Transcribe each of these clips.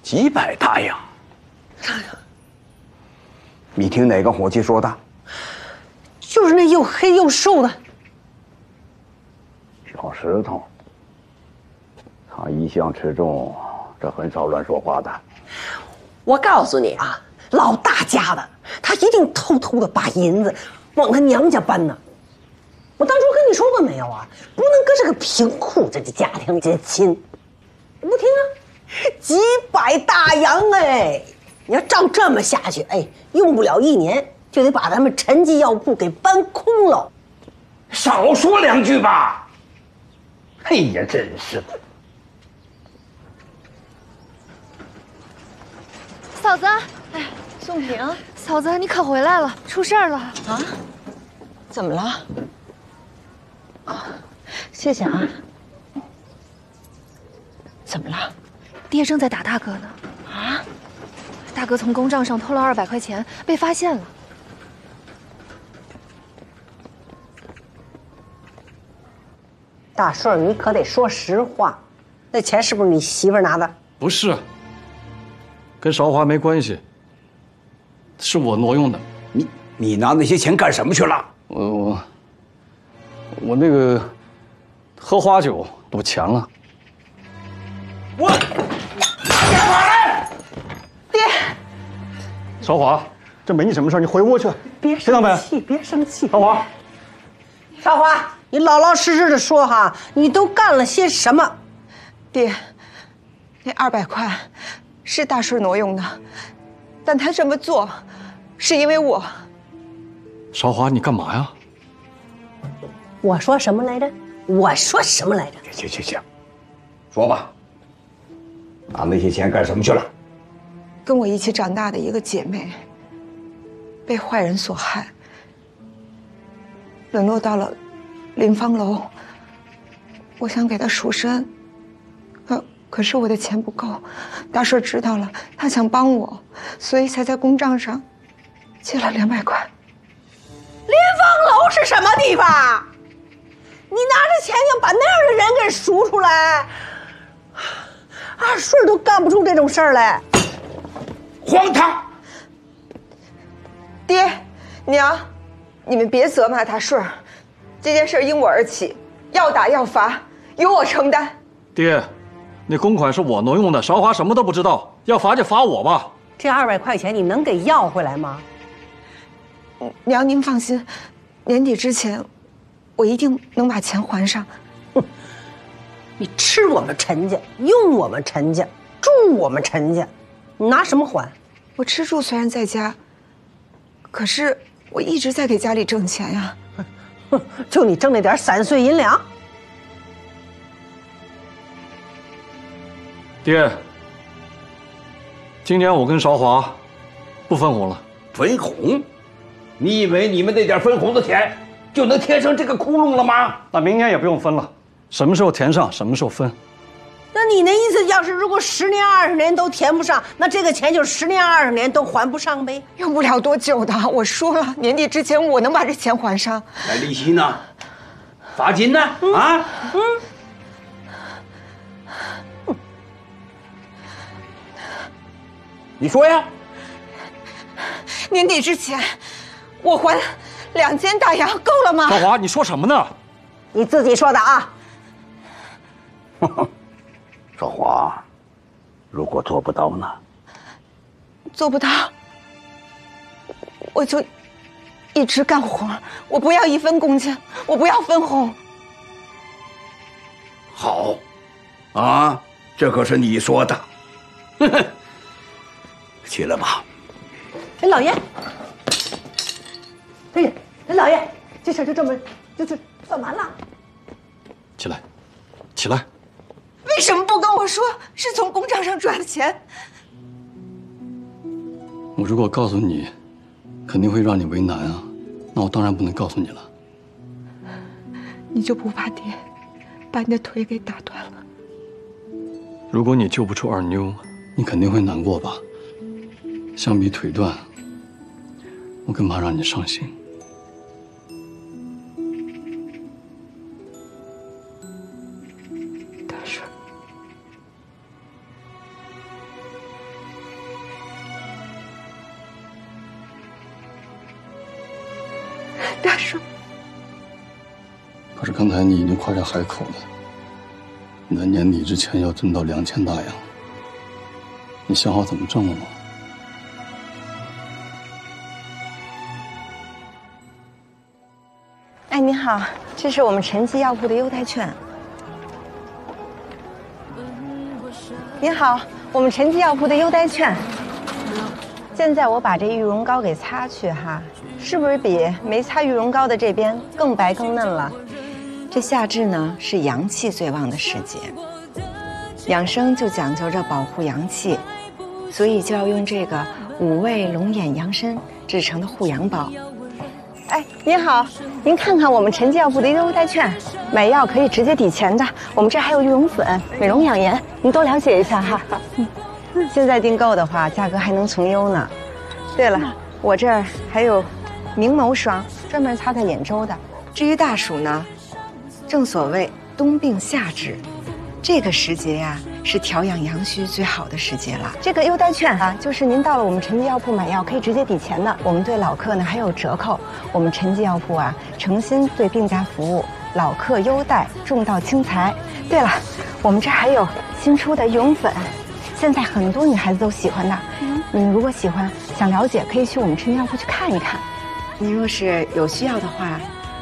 几百大洋。你听哪个伙计说的？就是那又黑又瘦的小石头。他一向持重，这很少乱说话的。我告诉你啊，老大家的，他一定偷偷的把银子往他娘家搬呢。我当初跟你说过没有啊？不能跟这个贫苦这个家庭结亲。不听啊，几百大洋哎！你要照这么下去，哎，用不了1年就得把咱们陈记药铺给搬空了。少说2句吧。哎呀，真是的。嫂子，哎，宋平，嫂子，你可回来了，出事儿了啊？怎么了？啊，谢谢啊。怎么了？爹正在打大哥呢。啊？大哥从公账上偷了200块钱，被发现了。大顺，你可得说实话，那钱是不是你媳妇拿的？不是，跟韶华没关系，是我挪用的。你拿那些钱干什么去了？我那个喝花酒赌钱了。我，别跑来！爹，韶华，这没你什么事，你回屋去。别生气，别生气。韶华，韶华，你老老实实的说哈，你都干了些什么？爹，那200块是大顺挪用的，但他这么做是因为我。韶华，你干嘛呀？我说什么来着？我说什么来着？行，说吧。拿那些钱干什么去了？跟我一起长大的一个姐妹，被坏人所害，沦落到了临芳楼。我想给她赎身，可是我的钱不够，大顺知道了，他想帮我，所以才在公账上借了200块。临芳楼是什么地方？你拿着钱要把那样的人给赎出来，二顺都干不出这种事儿来，荒唐！爹，娘，你们别责骂大顺，这件事因我而起，要打要罚，由我承担。爹，那公款是我挪用的，韶华什么都不知道，要罚就罚我吧。这200块钱你能给要回来吗？娘，您放心，年底之前，我一定能把钱还上。你吃我们陈家，用我们陈家，住我们陈家，你拿什么还？我吃住虽然在家，可是我一直在给家里挣钱呀。就你挣那点散碎银两？爹，今年我跟韶华不分红了。分红？你以为你们那点分红的钱就能填上这个窟窿了吗？那明年也不用分了，什么时候填上，什么时候分。那你那意思，要是如果10年20年都填不上，那这个钱就10年20年都还不上呗？用不了多久的，我说了，年底之前我能把这钱还上。那利息呢？罚金呢？啊？你说呀？年底之前，我还2000大洋够了吗？韶华，你说什么呢？你自己说的啊。韶华，如果做不到呢？做不到，我就一直干活，我不要1分工钱，我不要分红。好，啊，这可是你说的。起来吧。哎，老爷，哎呀，哎，老爷，这事就这么算完了。起来，起来。为什么不跟我说是从公账上转的钱？我如果告诉你，肯定会让你为难啊。那我当然不能告诉你了。你就不怕爹把你的腿给打断了？如果你救不出二妞，你肯定会难过吧？相比腿断，我更怕让你伤心。大顺，大叔。可是刚才你已经夸下海口了，你在年底之前要挣到2000大洋，你想好怎么挣了吗？哎，您好，这是我们陈记药铺的优待券。您好，我们陈记药铺的优待券。现在我把这玉容膏给擦去哈，是不是比没擦玉容膏的这边更白更嫩了？这夏至呢是阳气最旺的时节，养生就讲究着保护阳气，所以就要用这个5味龙眼羊参制成的护阳宝。哎，您好，您看看我们陈记药铺的优待券，买药可以直接抵钱的。我们这还有玉容粉、美容养颜，您多了解一下哈。现在订购的话，价格还能从优呢。对了，我这儿还有明眸霜，专门擦在眼周的。至于大暑呢，正所谓冬病夏治，这个时节呀，是调养阳虚最好的时节了。这个优待券啊，就是您到了我们陈记药铺买药可以直接抵钱的。我们对老客呢还有折扣。我们陈记药铺啊，诚心对病家服务，老客优待，重道轻财。对了，我们这还有新出的羽绒粉，现在很多女孩子都喜欢的。你如果喜欢，想了解，可以去我们陈记药铺去看一看。您若是有需要的话，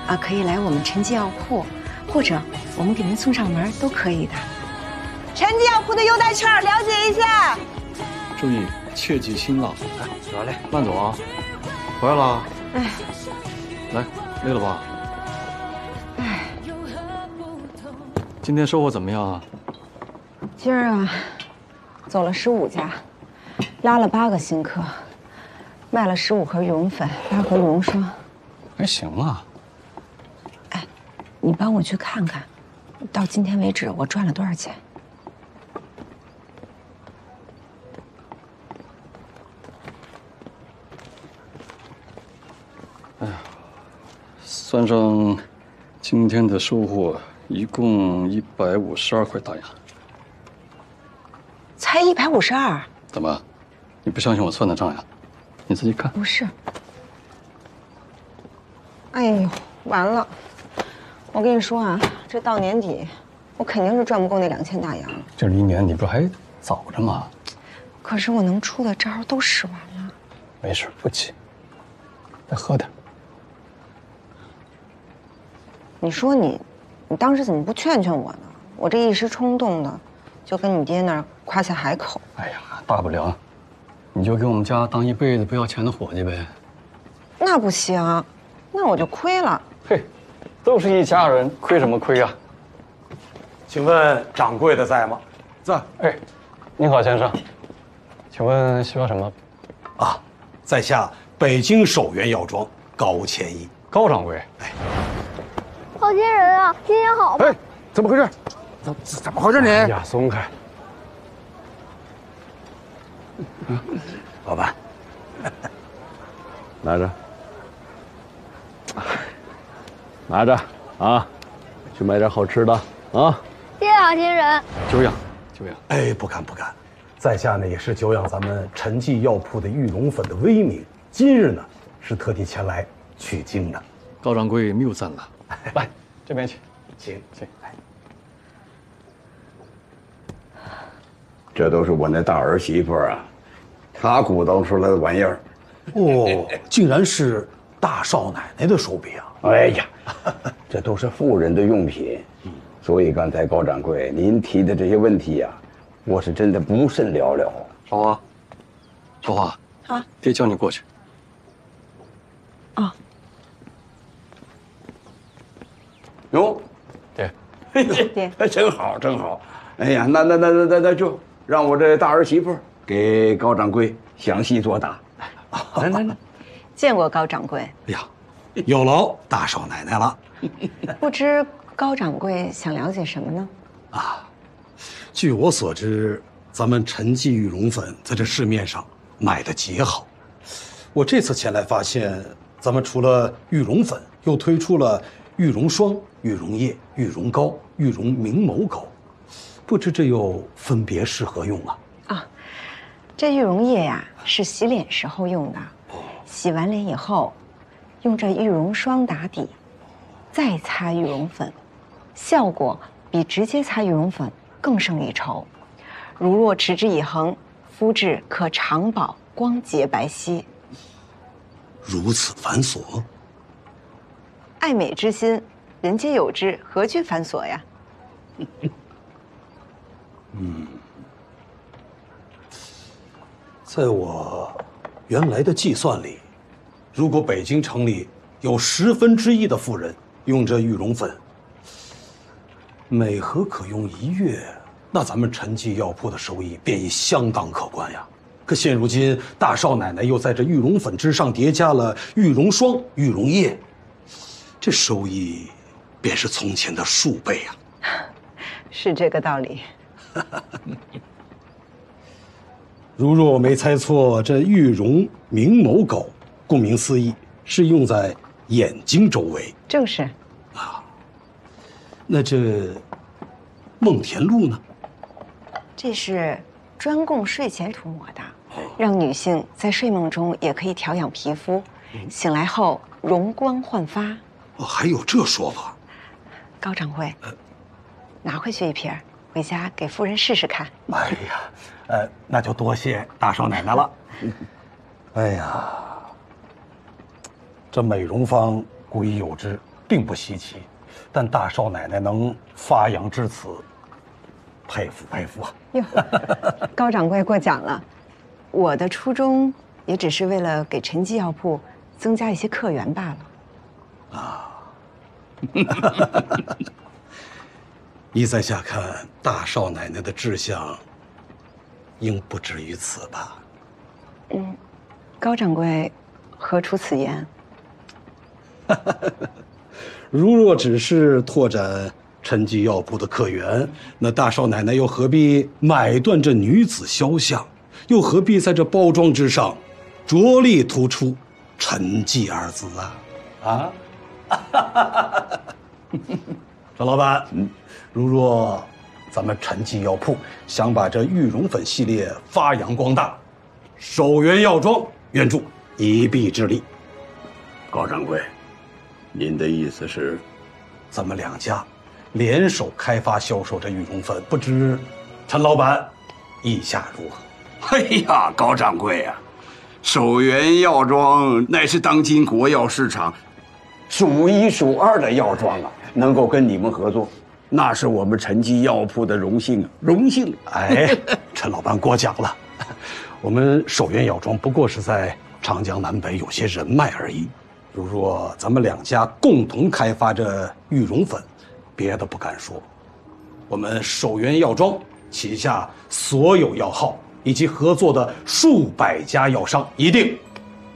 啊，可以来我们陈记药铺，或者我们给您送上门都可以的。陈记药铺的优待券，了解一下。注意，切忌辛辣。哎，得嘞，慢走啊！回来了。哎，来，累了吧？哎，今天收获怎么样啊？今儿啊，走了15家，拉了8个新客，卖了15盒羽绒粉，8盒羽绒霜。还行啊。哎，你帮我去看看，到今天为止我赚了多少钱？算上今天的收获，一共152块大洋。才152？怎么？你不相信我算的账呀？你自己看。不是。哎呦，完了！我跟你说啊，这到年底，我肯定是赚不够那2000大洋。这离年底不还早着吗？可是我能出的招都使完了。没事，不急。再喝点。你说你当时怎么不劝劝我呢？我这一时冲动的，就跟你爹那儿夸下海口。哎呀，大不了，你就给我们家当一辈子不要钱的伙计呗。那不行，那我就亏了。嘿，都是一家人，亏什么亏呀？请问掌柜的在吗？在。哎，您好，先生，请问需要什么？啊，在下北京首元药庄高千一。高掌柜。哎，好惊人啊！今天好吗？哎，怎么回事？怎么回事你？哎呀，松开。老板，拿着，拿着啊，去买点好吃的啊。谢谢好心人。久仰，久仰。哎，不敢不敢，在下呢也是久仰咱们陈记药铺的玉龙粉的威名，今日呢是特地前来取经的。高掌柜谬赞了，来这边请，请。来。这都是我那大儿媳妇啊，她鼓捣出来的玩意儿。哦，竟然是大少奶奶的手笔啊！哎呀，这都是妇人的用品，所以刚才高掌柜您提的这些问题呀，我是真的不甚了了。少华，少华，啊，爹叫你过去。啊。哟，爹，爹，真好真好。哎呀，那就让我这大儿媳妇给高掌柜详细作答。来，见过高掌柜。哎呀，有劳大少奶奶了。不知高掌柜想了解什么呢？啊，据我所知，咱们陈记羽绒粉在这市面上卖得极好。我这次前来发现，咱们除了羽绒粉，又推出了羽绒霜、羽绒液、羽绒膏、羽绒明眸膏，不知这又分别适合用啊？啊，这羽绒液呀，是洗脸时候用的。洗完脸以后，用这玉容霜打底，再擦玉容粉，效果比直接擦玉容粉更胜一筹。如若持之以恒，肤质可长保光洁白皙。如此繁琐？爱美之心，人皆有之，何惧繁琐呀？在我原来的计算里，如果北京城里有1/10的妇人用这玉容粉，每盒可用1月，那咱们陈记药铺的收益便已相当可观呀。可现如今大少奶奶又在这玉容粉之上叠加了玉容霜、玉容液，这收益便是从前的数倍啊！是这个道理。如若我没猜错，这玉容明眸狗，顾名思义，是用在眼睛周围。正是。那这梦田露呢？这是专供睡前涂抹的，让女性在睡梦中也可以调养皮肤，醒来后容光焕发。哦，还有这说法？高掌柜，拿回去一瓶，回家给夫人试试看。哎呀，那就多谢大少奶奶了。哎呀，这美容方古已有之，并不稀奇，但大少奶奶能发扬至此，佩服佩服啊！哟，高掌柜过奖了，我的初衷也只是为了给陈记药铺增加一些客源罢了。啊，依在下看，大少奶奶的志向应不止于此吧？高掌柜何出此言？如若只是拓展陈记药铺的客源，那大少奶奶又何必买断这女子肖像，又何必在这包装之上着力突出陈记二字啊？张老板，如若咱们陈记药铺想把这玉容粉系列发扬光大，首元药妆愿助一臂之力。高掌柜，您的意思是，咱们两家联手开发销售这玉容粉，不知陈老板意下如何？哎呀，高掌柜啊，首元药妆乃是当今国药市场数1数2的药妆啊，能够跟你们合作，那是我们陈记药铺的荣幸啊，荣幸！哎，陈老板过奖了，我们首元药妆不过是在长江南北有些人脉而已。如若咱们两家共同开发这玉容粉，别的不敢说，我们首元药妆旗下所有药号以及合作的数百家药商，一定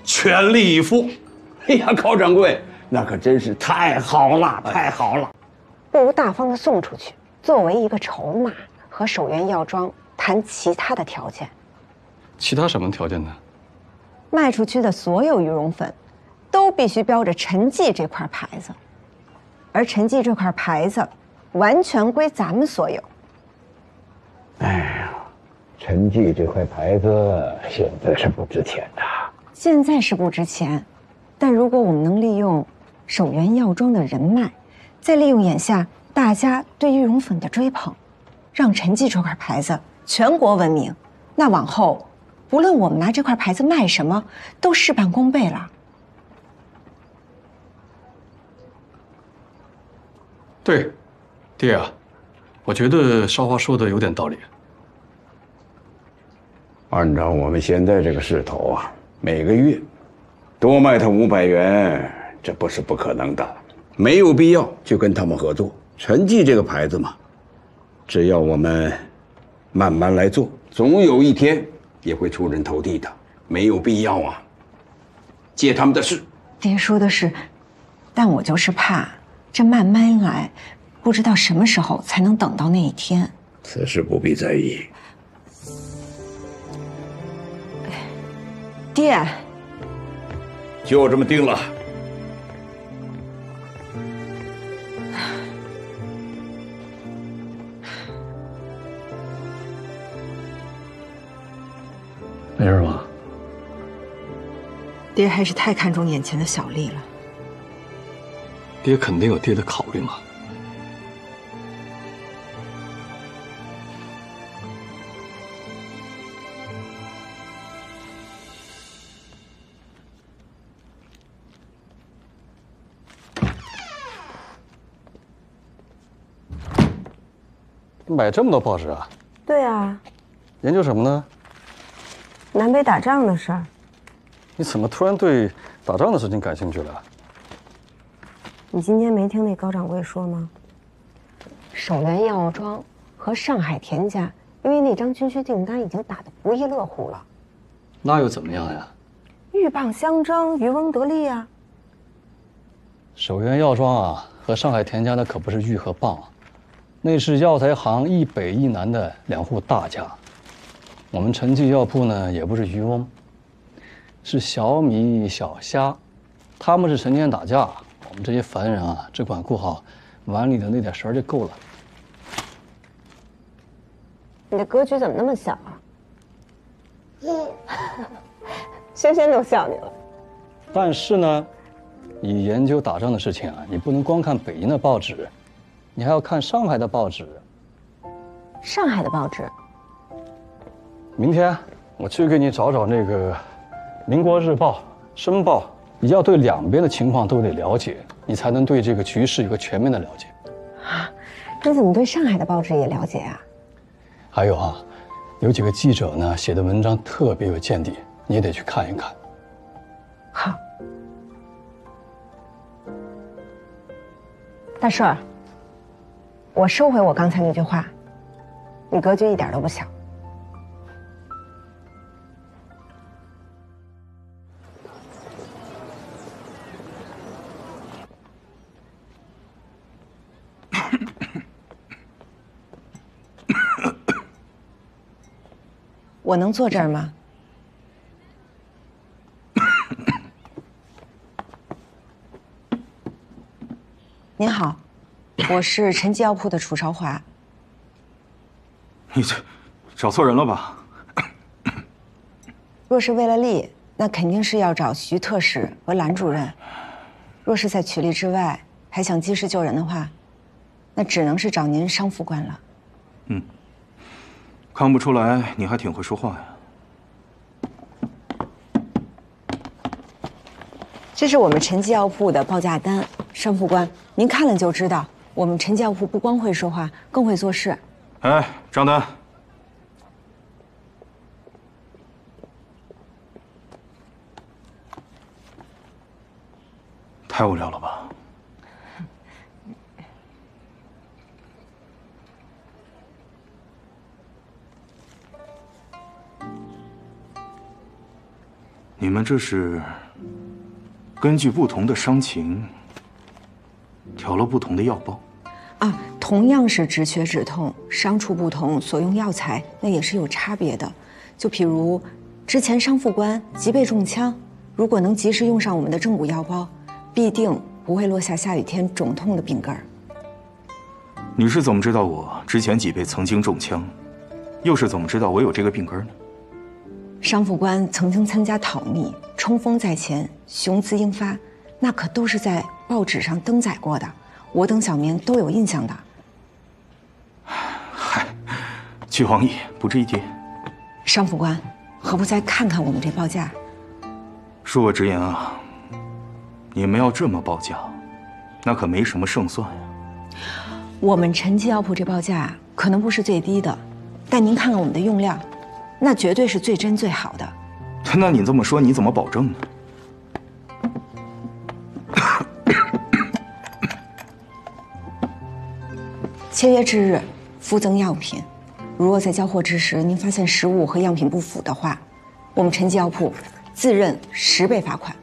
全力以赴。哎呀，高掌柜，那可真是太好了，太好了！不如大方的送出去，作为一个筹码，和首元药妆谈其他的条件。其他什么条件呢？卖出去的所有羽绒粉，都必须标着陈记这块牌子，而陈记这块牌子，完全归咱们所有。哎呀，陈记这块牌子现在是不值钱的。现在是不值钱，但如果我们能利用首元药妆的人脉，再利用眼下大家对羽绒粉的追捧，让陈记这块牌子全国闻名，那往后不论我们拿这块牌子卖什么，都事半功倍了。对，爹啊，我觉得少华说的有点道理。按照我们现在这个势头啊，每个月多卖他500元，这不是不可能的。没有必要就跟他们合作。陈记这个牌子嘛，只要我们慢慢来做，总有一天也会出人头地的。没有必要啊，借他们的势。爹说的是，但我就是怕这慢慢来，不知道什么时候才能等到那一天。此事不必在意。爹，就这么定了。没事吧？爹还是太看重眼前的小利了。爹肯定有爹的考虑嘛。买这么多报纸啊？对啊，研究什么呢？南北打仗的事儿。你怎么突然对打仗的事情感兴趣了？你今天没听那高掌柜说吗？首元药庄和上海田家因为那张军需订单已经打得不亦乐乎了。那又怎么样呀？鹬蚌相争，渔翁得利啊。首元药庄啊，和上海田家那可不是鹬和蚌，那是药材行一北一南的2户大家。我们陈记药铺呢，也不是渔翁，是小米小虾，他们是成天打架，我们这些凡人啊，只管顾好碗里的那点食儿就够了。你的格局怎么那么小啊？轩轩都笑你了。但是呢，你研究打仗的事情啊，你不能光看北京的报纸，你还要看上海的报纸。上海的报纸？明天我去给你找找那个《民国日报》《申报》，你要对两边的情况都得了解，你才能对这个局势有个全面的了解。啊，你怎么对上海的报纸也了解啊？还有啊，有几个记者呢写的文章特别有见地，你也得去看一看。好。大顺，我收回我刚才那句话，你格局一点都不小。我能坐这儿吗？您好，我是陈记药铺的楚朝华。你这找错人了吧？若是为了利，那肯定是要找徐特使和兰主任；若是在取利之外，还想济世救人的话，那只能是找您商副官了。嗯，看不出来你还挺会说话呀。这是我们陈记药铺的报价单，商副官，您看了就知道，我们陈记药铺不光会说话，更会做事。哎，账单。太无聊了吧？你们这是根据不同的伤情调了不同的药包啊？同样是止血止痛，伤处不同，所用药材那也是有差别的。就譬如之前商副官即被中枪，如果能及时用上我们的正骨药包，必定不会落下下雨天肿痛的病根儿。你是怎么知道我之前几辈曾经中枪，又是怎么知道我有这个病根呢？商副官曾经参加讨逆，冲锋在前，雄姿英发，那可都是在报纸上登载过的，我等小民都有印象的。嗨，俱往矣，不值一提。商副官，何不再看看我们这报价？恕我直言啊，你们要这么报价，那可没什么胜算呀。我们陈记药铺这报价可能不是最低的，但您看看我们的用料，那绝对是最真最好的。那你这么说，你怎么保证呢？签约之日，附赠样品。如若在交货之时，您发现实物和样品不符的话，我们陈记药铺自认10倍罚款。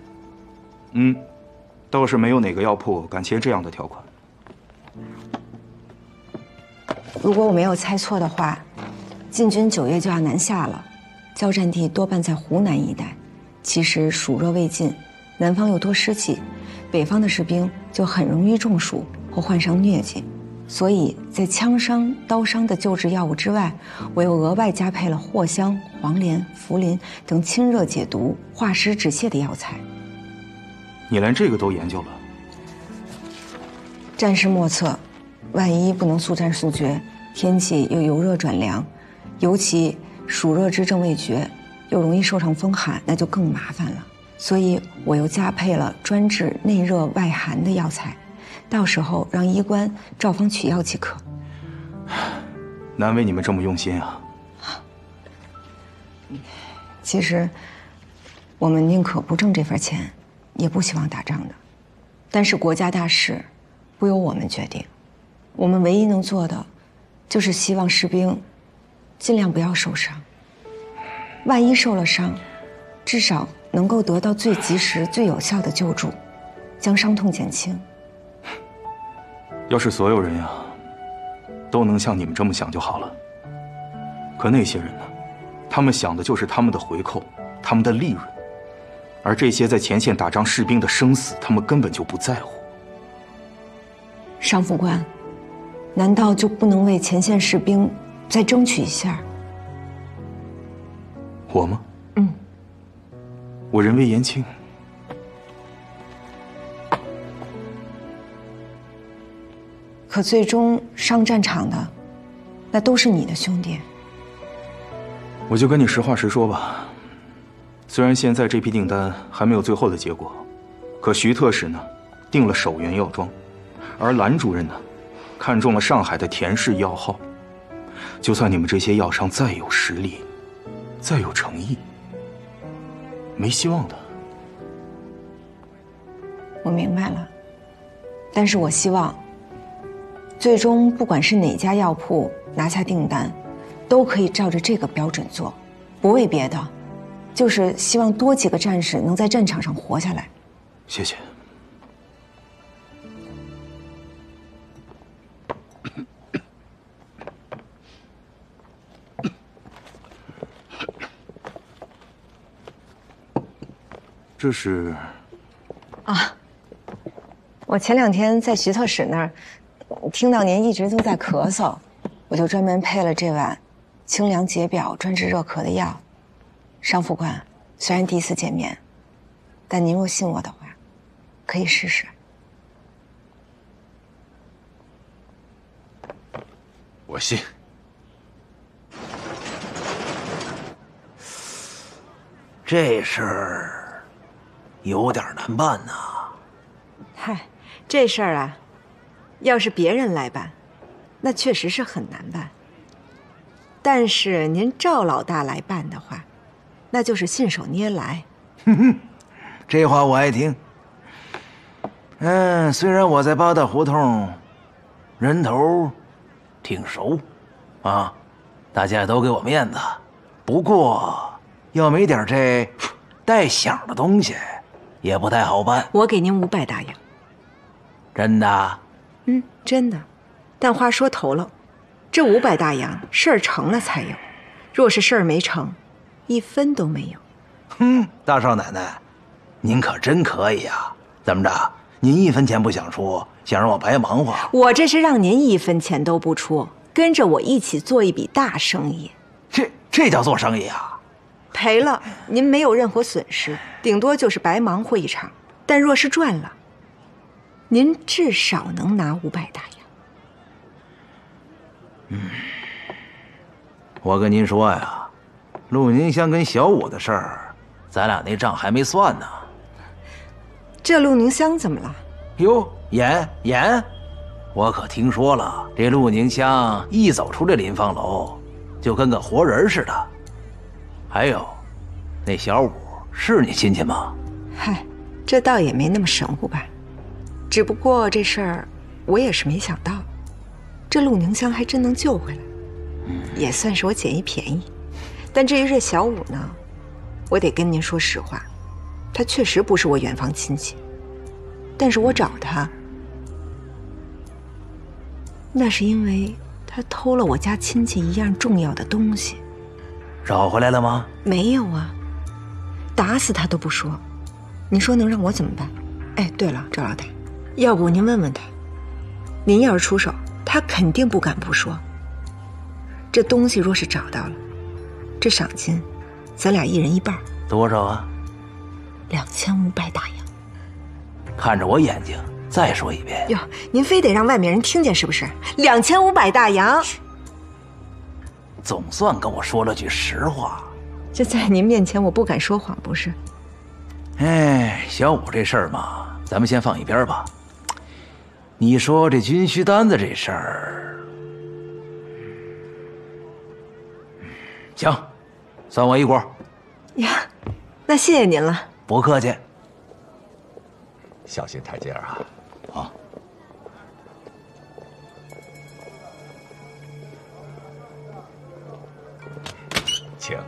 嗯，倒是没有哪个药铺敢签这样的条款。如果我没有猜错的话，晋军9月就要南下了，交战地多半在湖南一带。其实暑热未尽，南方又多湿气，北方的士兵就很容易中暑或患上疟疾。所以在枪伤、刀伤的救治药物之外，我又额外加配了藿香、黄连、茯苓等清热解毒、化湿止泻的药材。你连这个都研究了？战事莫测，万一不能速战速决，天气又由热转凉，尤其暑热之症未绝，又容易受上风寒，那就更麻烦了。所以我又加配了专治内热外寒的药材，到时候让医官照方取药即可。难为你们这么用心啊！其实，我们宁可不挣这份钱，也不希望打仗的。但是国家大事，不由我们决定。我们唯一能做的，就是希望士兵尽量不要受伤。万一受了伤，至少能够得到最及时、最有效的救助，将伤痛减轻。要是所有人呀，都能像你们这么想就好了。可那些人呢？他们想的就是他们的回扣，他们的利润，而这些在前线打仗士兵的生死，他们根本就不在乎。商副官，难道就不能为前线士兵再争取一下？我吗？我人微言轻。可最终上战场的，那都是你的兄弟。我就跟你实话实说吧，虽然现在这批订单还没有最后的结果，可徐特使呢订了首源药庄，而蓝主任呢看中了上海的田氏药号。就算你们这些药商再有实力，再有诚意，没希望的。我明白了，但是我希望，最终不管是哪家药铺拿下订单，都可以照着这个标准做，不为别的，就是希望多几个战士能在战场上活下来。谢谢。这是啊，我前2天在徐特使那儿听到您一直都在咳嗽，我就专门配了这碗清凉解表、专治热咳的药。商副官，虽然第一次见面，但您若信我的话，可以试试。我信。这事儿有点难办呐。嗨，这事儿啊，要是别人来办，那确实是很难办。但是您赵老大来办的话，那就是信手拈来。这话我爱听。虽然我在八大胡同人头挺熟啊，大家都给我面子，不过要没点这带响的东西也不太好办。我给您500大洋。真的？真的。但话说头了，这500大洋事儿成了才有，若是事儿没成，1分都没有。大少奶奶，您可真可以啊！怎么着，您1分钱不想出，想让我白忙活？我这是让您1分钱都不出，跟着我一起做一笔大生意。这叫做生意啊？赔了您没有任何损失，顶多就是白忙活一场。但若是赚了，您至少能拿500大洋。我跟您说呀，陆宁香跟小武的事儿，咱俩那账还没算呢。这陆宁香怎么了？哟，演，我可听说了，这陆宁香一走出这临芳楼，就跟个活人似的。还有，那小武是你亲戚吗？嗨，这倒也没那么神乎吧。只不过这事儿我也是没想到，这陆宁香还真能救回来，也算是我捡一便宜。但至于这小武呢，我得跟您说实话，他确实不是我远房亲戚，但是我找他，那是因为他偷了我家亲戚一样重要的东西。找回来了吗？没有啊，打死他都不说。你说能让我怎么办？哎，对了，赵老大，要不您问问他，您要是出手，他肯定不敢不说。这东西若是找到了，这赏金，咱俩1人1半。多少啊？ 2500大洋。看着我眼睛，再说一遍。哟，您非得让外面人听见是不是？2500大洋，总算跟我说了句实话。这在您面前我不敢说谎，不是？哎，小五这事儿嘛，咱们先放一边吧。你说这军需单子这事儿，行，算我一股。呀，那谢谢您了。不客气。小心台阶啊！啊。请。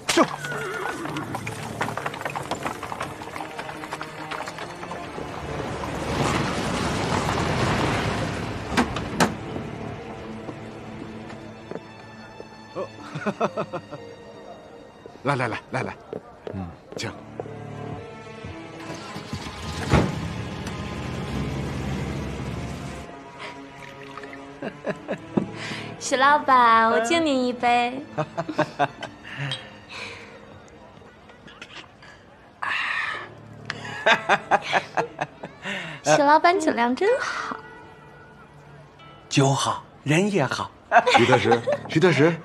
就。来，请。许老板，我敬您一杯。许老板酒量真好。酒好，人也好。徐特使，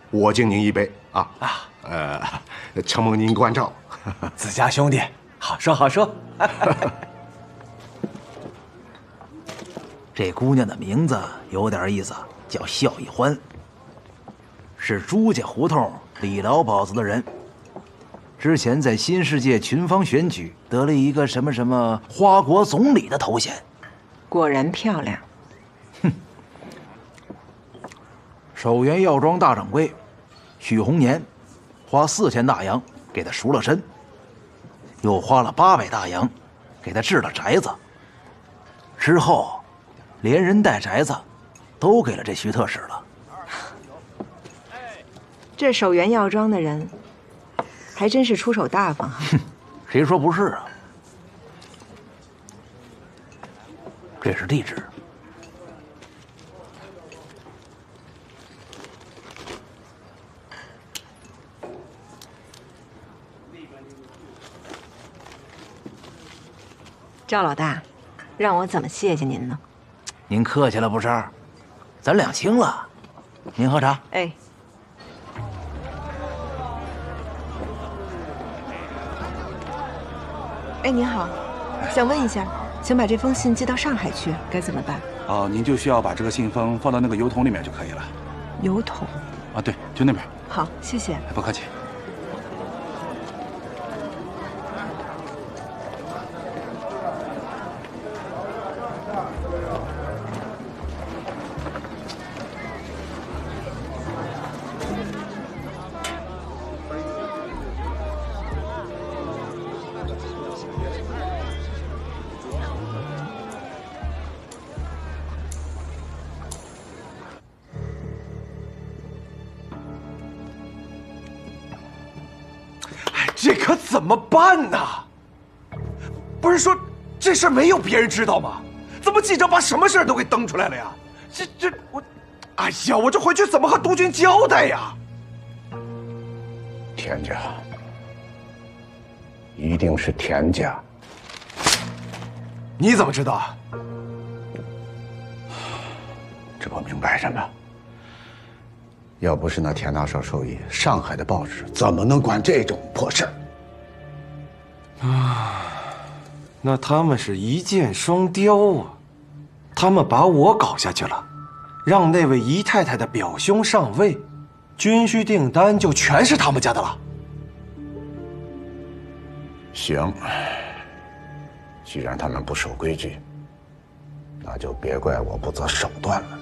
我敬您一杯啊！承蒙您关照。自家兄弟，好说好说。这姑娘的名字有点意思，叫孝义欢，是朱家胡同李老鸨子的人。之前在新世界群芳选举得了一个什么什么花国总理的头衔，果然漂亮。哼。守元药庄大掌柜许洪年花4000大洋给他赎了身，又花了800大洋给他置了宅子，之后连人带宅子都给了这徐特使了。这守元药庄的人还真是出手大方哈。谁说不是啊？这是地址。赵老大，让我怎么谢谢您呢？您客气了不是？咱两清了。您喝茶。哎。哎，您好，想问一下，请把这封信寄到上海去，该怎么办？哦，您就需要把这个信封放到那个邮筒里面就可以了。邮筒？啊，对，就那边。好，谢谢。不客气。这可怎么办呢？不是说这事儿没有别人知道吗？怎么记者把什么事儿都给登出来了呀？我，哎呀，我这回去怎么和督军交代呀？田家，一定是田家。你怎么知道？这不明摆着吗？要不是那田大少授意，上海的报纸怎么能管这种破事儿？啊，那他们是一箭双雕啊！他们把我搞下去了，让那位姨太太的表兄上位，军需订单就全是他们家的了。行，既然他们不守规矩，那就别怪我不择手段了。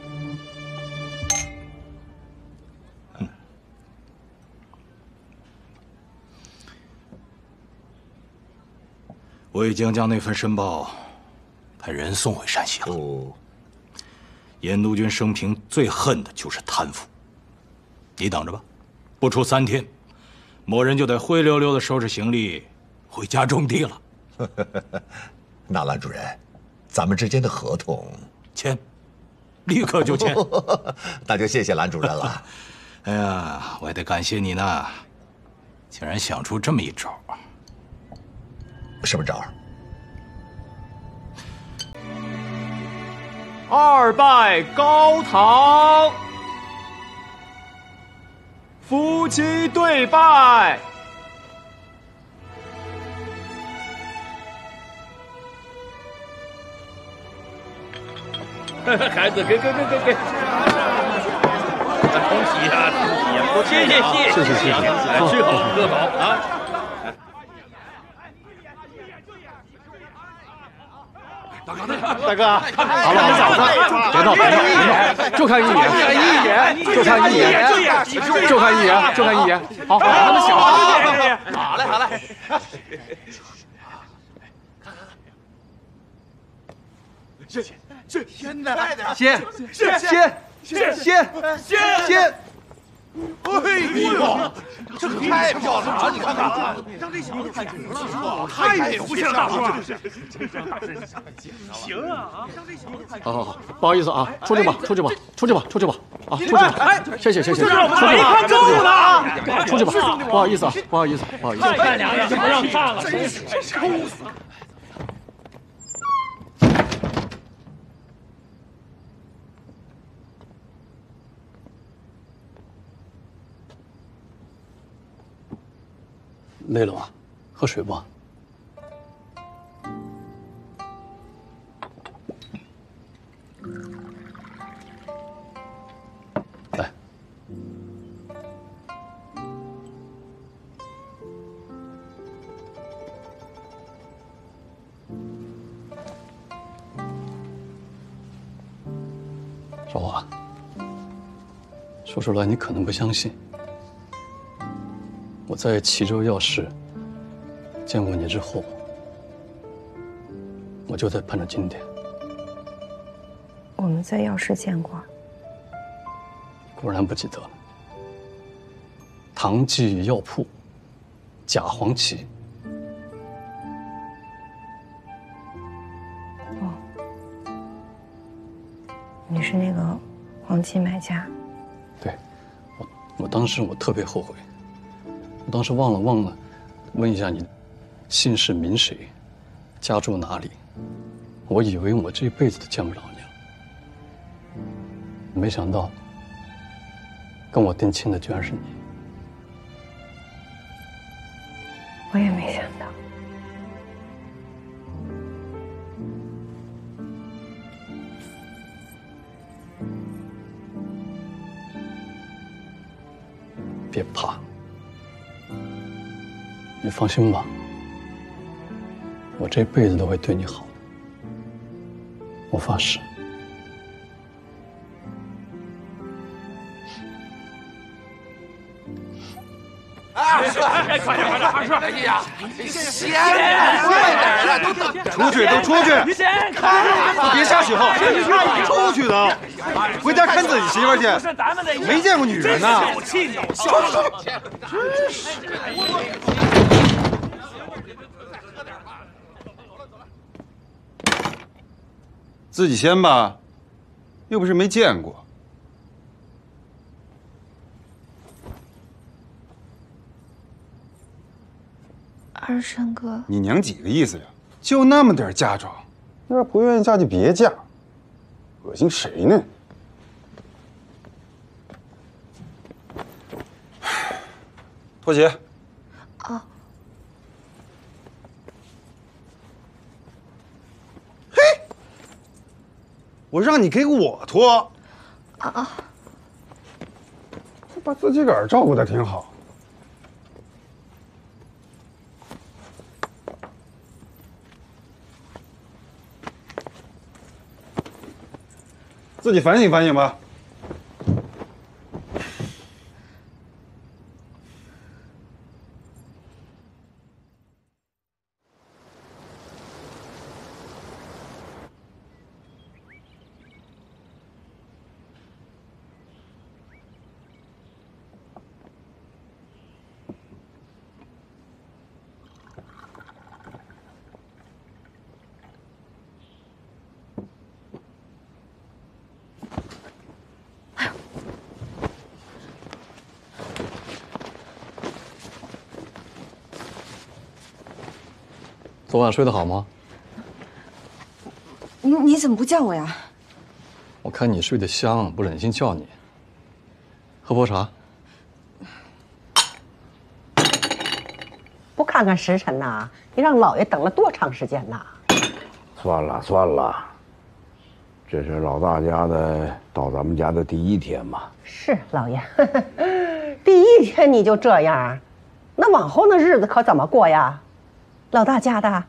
我已经将那份申报派人送回山西了。严督军生平最恨的就是贪腐，你等着吧，不出3天，某人就得灰溜溜的收拾行李回家种地了。那兰主任，咱们之间的合同签，立刻就签。那就谢谢兰主任了。哎呀，我还得感谢你呢。竟然想出这么一招。什么招？二拜高堂，夫妻对拜。孩子，给！恭喜呀，恭喜呀！谢谢，吃好喝好啊！大哥，好了，小子，别闹，就看一眼，就看一眼，好，他们小，好嘞，这天哪！先，哎呦，这可太漂亮了！你看看，让这小子太准了，太牛气了，大叔！行啊，让这小子太……好，不好意思啊，出去吧，啊，出去吧，啊，出去吧，谢谢，出去吧，不好意思，太娘的，不让上了，真是抠死！累了吧？喝水吧。来，少华，说出来你可能不相信。我在齐州药市见过你之后，我就在盼着今天。我们在药市见过。果然不记得了。唐记药铺，假黄芪。哦，你是那个黄芪买家。对，我当时特别后悔。我当时忘了问一下你，姓氏名谁，家住哪里？我以为我这辈子都见不着你了，没想到跟我定亲的居然是你。我也没想到。别怕。你放心吧，我这辈子都会对你好的，我发誓。快点，二叔！哎呀，先出去，都出去！别瞎许号，出去的，回家看自己媳妇去。没见过女人呐！自己先吧，又不是没见过。二婶哥，你娘几个意思呀？就那么点嫁妆，要是不愿意嫁就别嫁，恶心谁呢？脱鞋。啊。嘿，我让你给我脱。啊。把自己个儿照顾得挺好。自己反省反省吧。昨晚睡得好吗？你怎么不叫我呀？我看你睡得香，不忍心叫你。喝波茶。不看看时辰呐？你让老爷等了多长时间呐？算了算了，这是老大家的到咱们家的第1天嘛。是老爷，第1天你就这样，那往后那日子可怎么过呀？老大家的，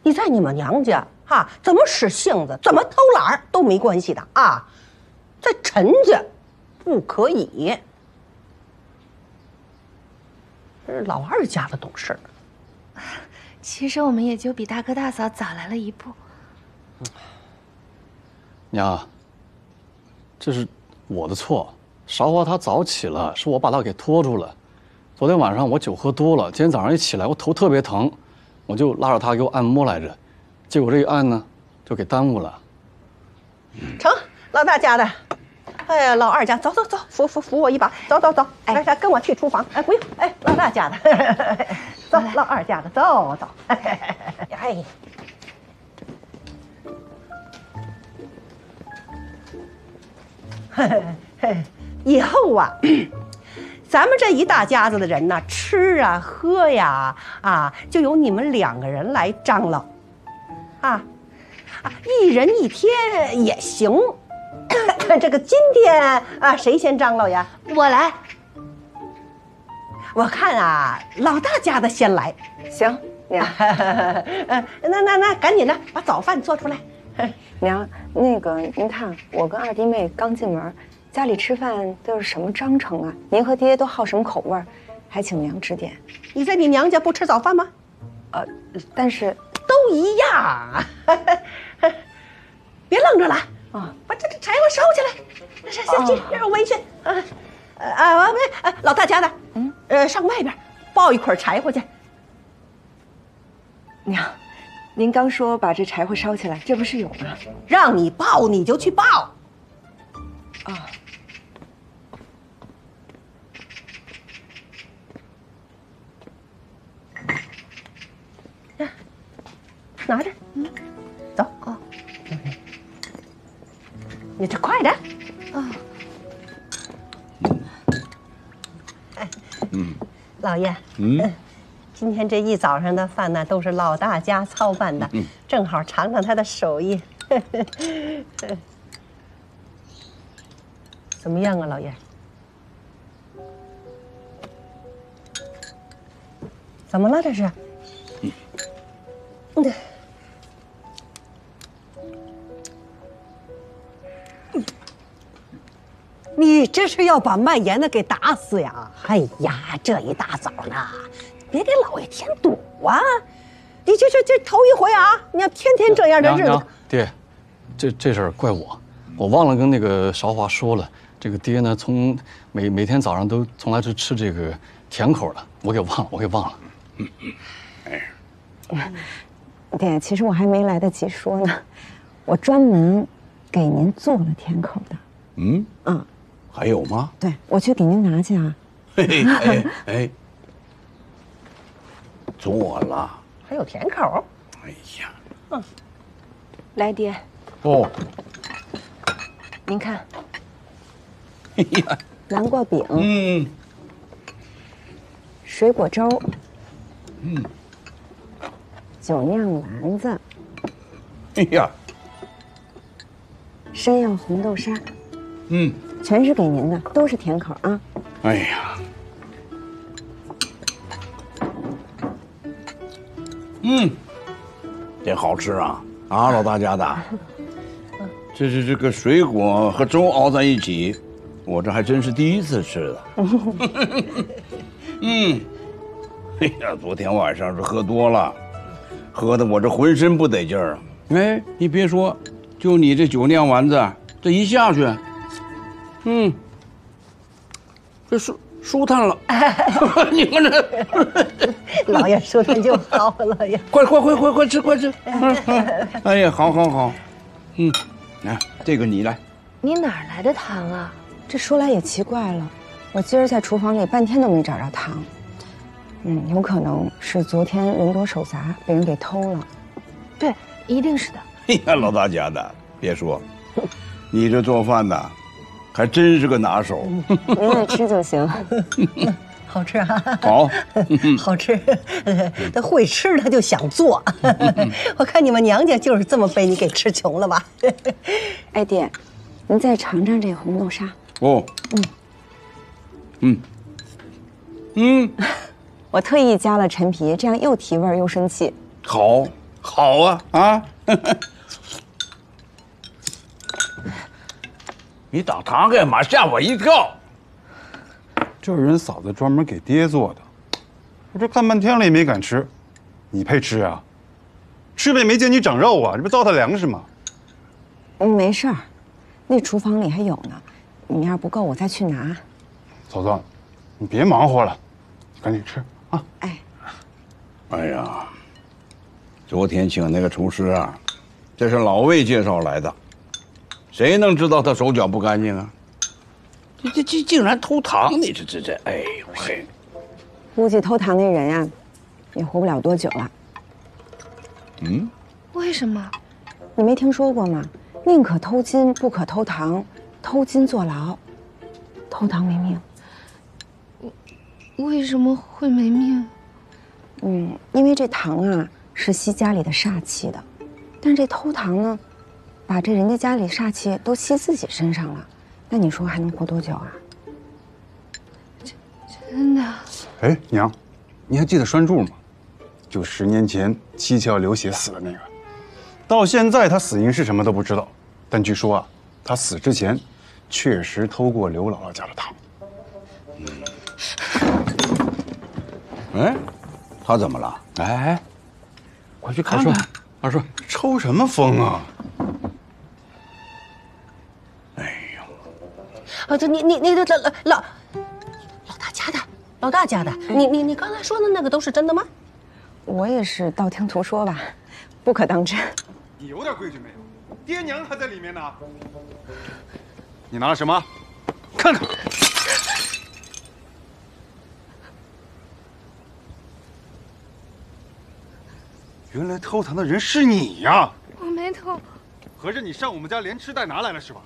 你在你们娘家哈，怎么使性子，怎么偷懒都没关系的啊，在陈家不可以。这是老二家的懂事。其实我们也就比大哥大嫂早来了1步。娘，这是我的错。韶华她早起了，是我把她给拖住了。昨天晚上我酒喝多了，今天早上一起来我头特别疼，我就拉着她给我按摩来着，结果这一按呢，就给耽误了。成，老大家的，哎呀，老二家，走走走，扶我一把，走走走，来来，跟我去厨房。哎，不用，哎，老大家的，走，老二家的，走走，哎。以后啊，咱们这一大家子的人呢，吃啊喝呀就由你们2个人来张罗，1人1天也行。这个今天谁先张罗呀？我来。我看啊，老大家的先来。行，娘。那赶紧的把早饭做出来。娘，那个您看，我跟2弟妹刚进门，家里吃饭都是什么章程啊？您和爹都好什么口味儿？还请娘指点。你在你娘家不吃早饭吗？但是都一样。别愣着了啊！把这柴火烧起来。行，这种围裙老大家的，上外边抱一捆柴火去。娘。您刚说把这柴火烧起来，这不是有吗？让你抱你就去抱。拿着，走。你这快点。老爷。今天这一早上的饭呢，都是老大家操办的，正好尝尝他的手艺。怎么样啊，老爷？怎么了这是？你这是要把卖盐的给打死呀？哎呀，这一大早呢，别给老爷添堵啊！你这头一回啊！你要天天这样的日子。爹，这事儿怪我忘了跟那个韶华说了。这个爹呢，从每天早上都从来是吃这个甜口的，我给忘了。爹，其实我还没来得及说呢，我专门给您做了甜口的。还有吗？对，我去给您拿去啊。哎，做了，还有甜口。哎呀，来，爹。哦，您看。哎呀，南瓜饼。水果粥。酒酿丸子。哎呀，山药红豆沙。全是给您的，都是甜口啊。哎呀，真好吃啊！老大家的，这是这个水果和粥熬在一起，我这还真是第一次吃的。哎呀，昨天晚上是喝多了，喝的我这浑身不得劲儿。哎，你别说，就你这酒酿丸子，这一下去。这舒坦了，你看这，老爷舒坦就好了呀！快吃！哎呀，好，来，这个你来。你哪儿来的糖啊？这说来也奇怪了，我今儿在厨房里半天都没找着糖。有可能是昨天人多手杂，被人给偷了。对，一定是的。哎呀，老大家的，别说，你这做饭呐，还真是个拿手。您爱吃就行。好吃啊！好，好吃。他会吃，他就想做。我看你们娘家就是这么被你给吃穷了吧？哎，爹，您再尝尝这红豆沙。哦，我特意加了陈皮，这样又提味又生气。好啊啊！你当糖干嘛？吓我一跳！这是人嫂子专门给爹做的，我这看半天了也没敢吃，你配吃啊？吃了也没见你长肉啊，这不糟蹋粮食吗？没事儿，那厨房里还有呢，你要是不够我再去拿。嫂子，你别忙活了，赶紧吃啊！哎呀，昨天请那个厨师啊，这是老魏介绍来的，谁能知道他手脚不干净啊？这竟然偷糖！你这，哎呦嘿！估计偷糖那人呀，也活不了多久了。为什么？你没听说过吗？宁可偷金，不可偷糖。偷金坐牢，偷糖没命。为什么会没命？因为这糖啊是吸家里的煞气的，但是这偷糖呢，把这人家家里煞气都吸自己身上了。那你说还能活多久啊？真的？哎，娘，你还记得栓柱吗？就10年前七窍流血死的那个，到现在他死因是什么都不知道。但据说啊，他死之前确实偷过刘姥姥家的糖。哎，他怎么了？哎，快去看看。二叔，抽什么风啊？这你老大家的，你刚才说的那个都是真的吗？我也是道听途说吧，不可当真。你有点规矩没有？爹娘还在里面呢。你拿了什么？看看。原来偷糖的人是你呀！我没偷。合着你上我们家连吃带拿来了是吧？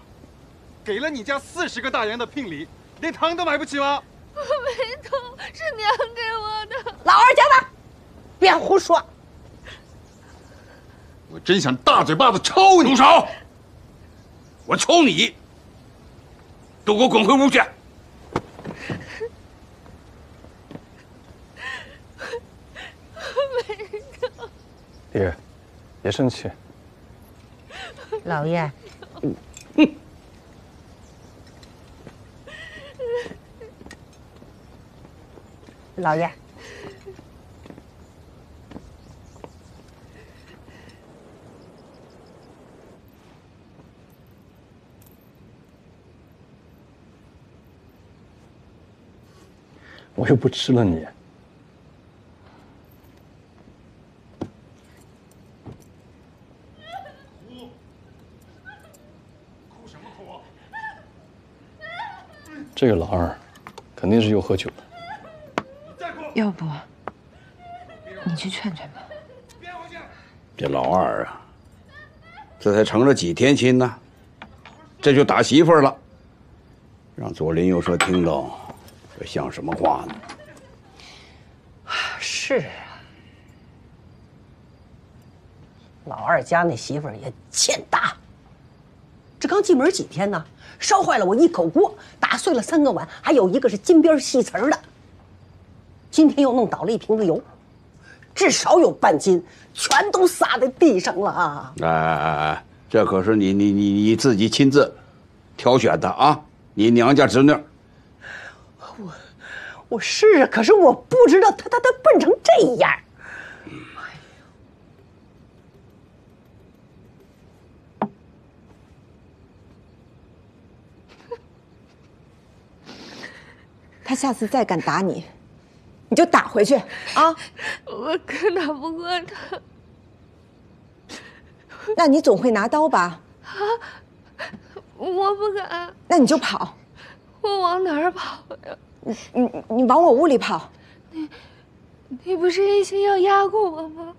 给了你家40个大洋的聘礼，连糖都买不起吗？我没偷，是娘给我的。老二家的，别胡说！我真想大嘴巴子抽你！住手！我抽你！都给我滚回屋去！爹，别生气。老爷，老爷，我又不吃了你。这个老二，肯定是又喝酒了。要不，你去劝劝吧。这老二啊，这才成了几天亲呢，这就打媳妇儿了，让左邻右舍听到，这像什么话呢？是啊，老二家那媳妇儿也欠打。这刚进门几天呢，烧坏了我1口锅，打碎了3个碗，还有一个是金边细瓷的。今天又弄倒了1瓶子油，至少有半斤，全都洒在地上了。哎，这可是你自己亲自挑选的啊，你娘家侄女。我是啊，可是我不知道他笨成这样。他下次再敢打你，你就打回去啊！我可打不过他。那你总会拿刀吧？啊！我不敢。那你就跑。我往哪儿跑呀？你往我屋里跑。你不是一心要压过我吗？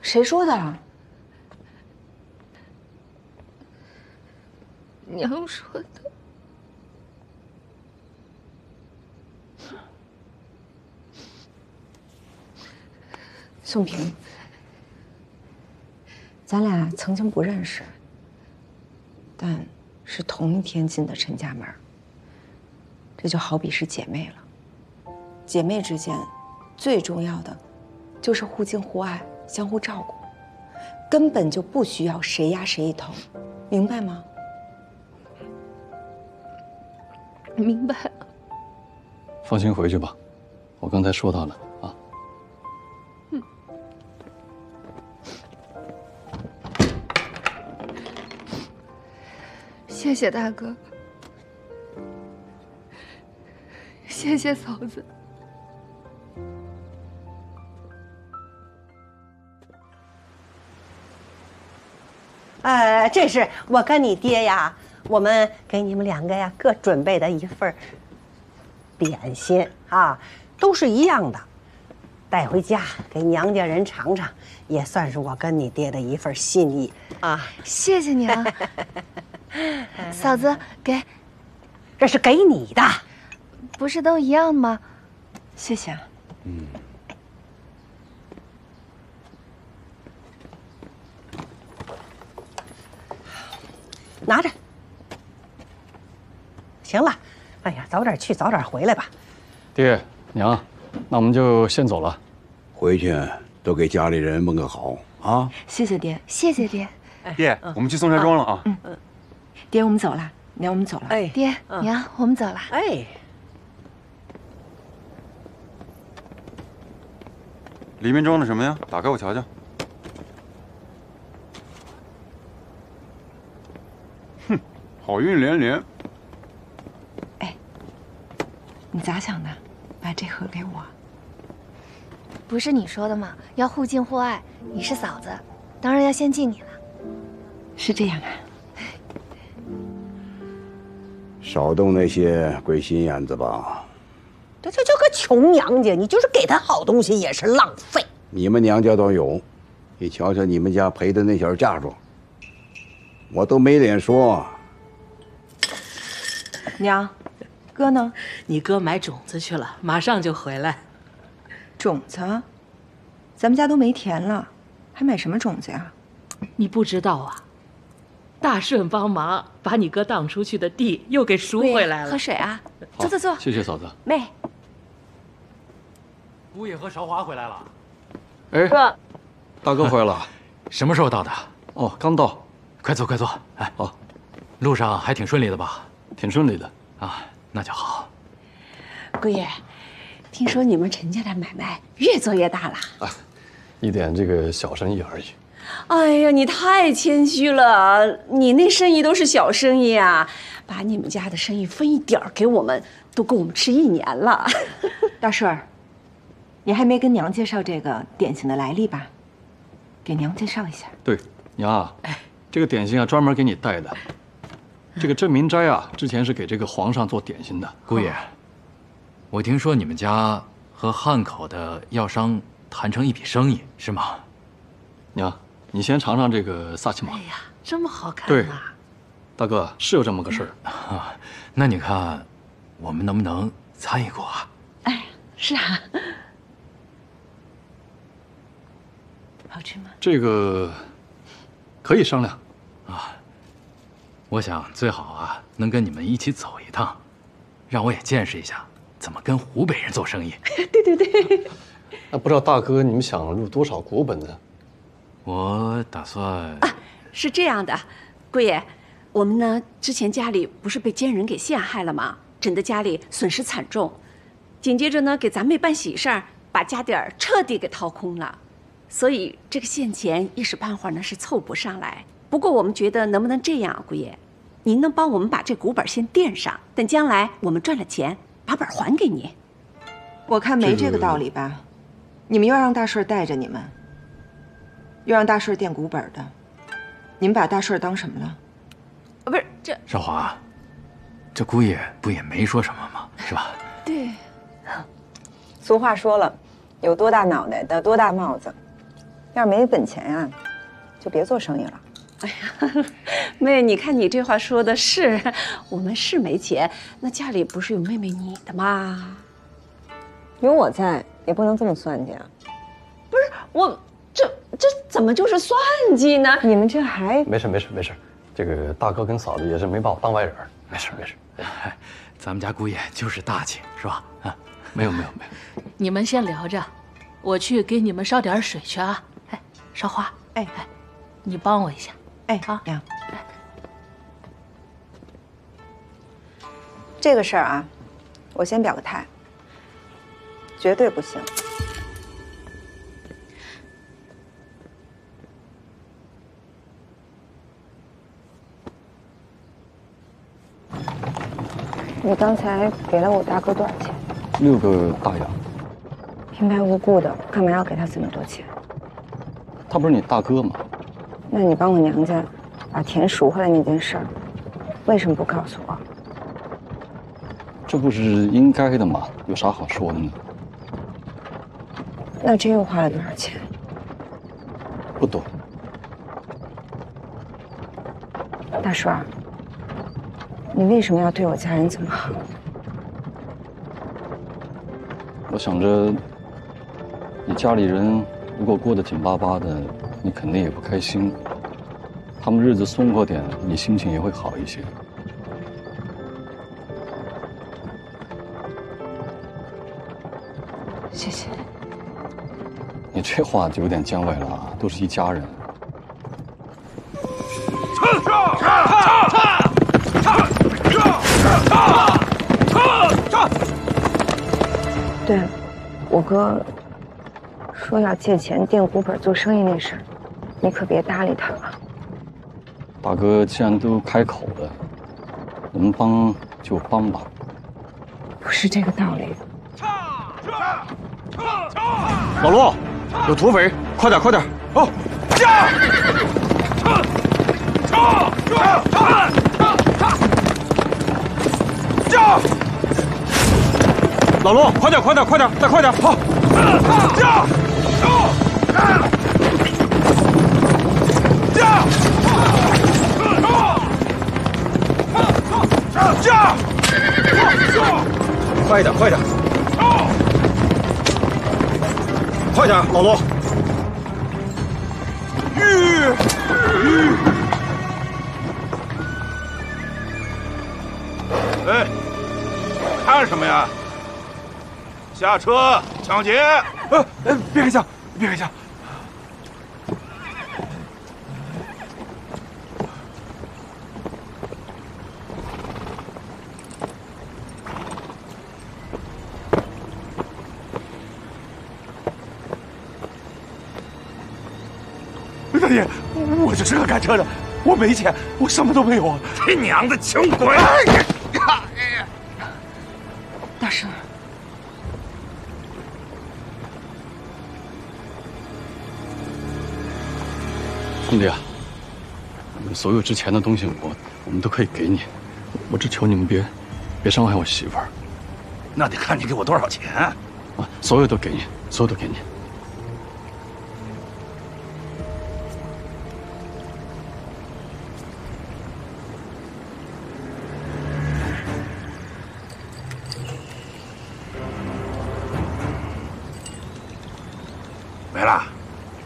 谁说的？娘说的。宋平，咱俩曾经不认识，但是同一天进的陈家门，这就好比是姐妹了。姐妹之间，最重要的就是互敬互爱，相互照顾，根本就不需要谁压谁一头，明白吗？明白了。放心回去吧，我刚才说到了啊。谢谢大哥，谢谢嫂子。这是我跟你爹呀，我们给你们两个呀各准备的一份点心啊，都是一样的，带回家给娘家人尝尝，也算是我跟你爹的一份心意啊。谢谢娘。嫂子，给，这是给你的，不是都一样吗？谢谢啊。拿着。行了，哎呀，早点去，早点回来吧。爹娘，那我们就先走了。回去都给家里人问个好啊！谢谢爹，谢谢爹。爹，我们去宋山庄了啊。爹，我们走了。娘，我们走了。哎，爹娘，我们走了。哎，里面装的什么呀？打开我瞧瞧。哼，好运连连。你咋想的？把这盒给我。不是你说的吗？要互敬互爱。你是嫂子，当然要先敬你了。是这样啊。少动那些鬼心眼子吧。这就个穷娘家，你就是给她好东西也是浪费。你们娘家都有，你瞧瞧你们家赔的那小嫁妆，我都没脸说。娘，哥呢？你哥买种子去了，马上就回来。种子？咱们家都没田了，还买什么种子呀？你不知道啊？大顺帮忙把你哥当出去的地又给赎回来了。喝水啊，坐坐坐。谢谢嫂子。妹，姑爷和韶华回来了。哎，哥，大哥回来了。什么时候到的？哦，刚到。快坐，快坐。哎，好。路上还挺顺利的吧？挺顺利的啊，那就好。姑爷，听说你们陈家的买卖越做越大了。啊，一点这个小生意而已。哎呀，你太谦虚了，你那生意都是小生意啊，把你们家的生意分一点儿给我们，都够我们吃1年了。大顺儿，你还没跟娘介绍这个点心的来历吧？给娘介绍一下。对，娘啊，这个点心啊，专门给你带的。这个镇明斋啊，之前是给这个皇上做点心的。姑爷，我听说你们家和汉口的药商谈成一笔生意，是吗？娘，你先尝尝这个萨其马。哎呀，这么好看啊！对，大哥是有这么个事儿啊。那你看，我们能不能参与过啊？哎，是啊。好吃吗？这个可以商量啊。我想最好啊，能跟你们一起走一趟，让我也见识一下怎么跟湖北人做生意。对对对。那不知道大哥你们想入多少股本呢？我打算啊，是这样的，贵爷，我们呢之前家里不是被奸人给陷害了吗？整得家里损失惨重，紧接着呢给咱妹办喜事儿，把家底儿彻底给掏空了，所以这个现钱一时半会儿呢是凑不上来。不过我们觉得能不能这样，贵爷，您能帮我们把这股本先垫上，等将来我们赚了钱，把本还给您。我看没这个道理吧？你们又让大顺带着你们，又让大顺垫股本的，你们把大顺当什么了？不是这少华，这姑爷不也没说什么吗？是吧？对。俗话说了，有多大脑袋戴多大帽子。要是没本钱呀，就别做生意了。哎呀，妹，你看你这话说的是，我们是没钱，那家里不是有妹妹你的吗？有我在，也不能这么算计啊。不是我，这怎么就是算计呢？你们这还没事，这个大哥跟嫂子也是没把我当外人，没事。咱们家姑爷就是大气，是吧？啊，没有。你们先聊着，我去给你们烧点水去啊。哎，少华，你帮我一下。好呀。这个事儿啊，我先表个态，绝对不行。你刚才给了我大哥多少钱？6个大洋。平白无故的，干嘛要给他这么多钱？他不是你大哥吗？那你帮我娘家把田赎回来那件事儿，为什么不告诉我？这不是应该的吗？有啥好说的呢？那这又花了多少钱？不多。大叔儿，你为什么要对我家人这么好？我想着，你家里人如果过得紧巴巴的，你肯定也不开心。他们日子松活点，你心情也会好一些。谢谢。你这话就有点见外了啊，都是一家人。对了，我哥说要借钱垫股本做生意那事儿，你可别搭理他了。大哥既然都开口了，我们帮就帮吧。不是这个道理。老罗，有土匪，快点！哦，驾！驾！老罗，快点，再快点！好，驾！驾！快点！快点，老罗！哎，看什么呀？下车抢劫！别开枪！大爷，我就是个赶车的，我没钱，我什么都没有啊！他娘的穷鬼！大婶，兄弟啊，所有值钱的东西我们都可以给你，我只求你们别伤害我媳妇儿。那得看你给我多少钱啊！所有都给你，所有都给你。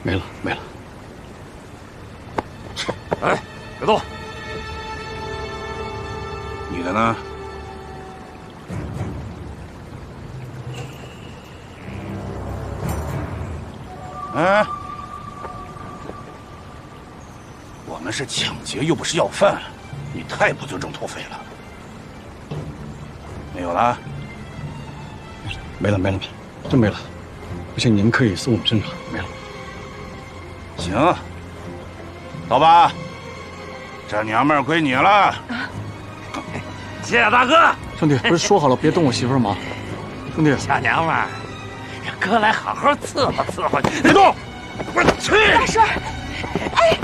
没了，没了。哎，别动！你的呢？哎，我们是抢劫，又不是要饭，你太不尊重土匪了。没有了？没了，真没了。不行，你们可以送我们身上，没了。行，走吧，这娘们儿归你了。谢谢大哥。兄弟，不是说好了别动我媳妇儿吗？兄弟，小娘们儿，让哥来好好伺候你。别动！我去！大婶，哎，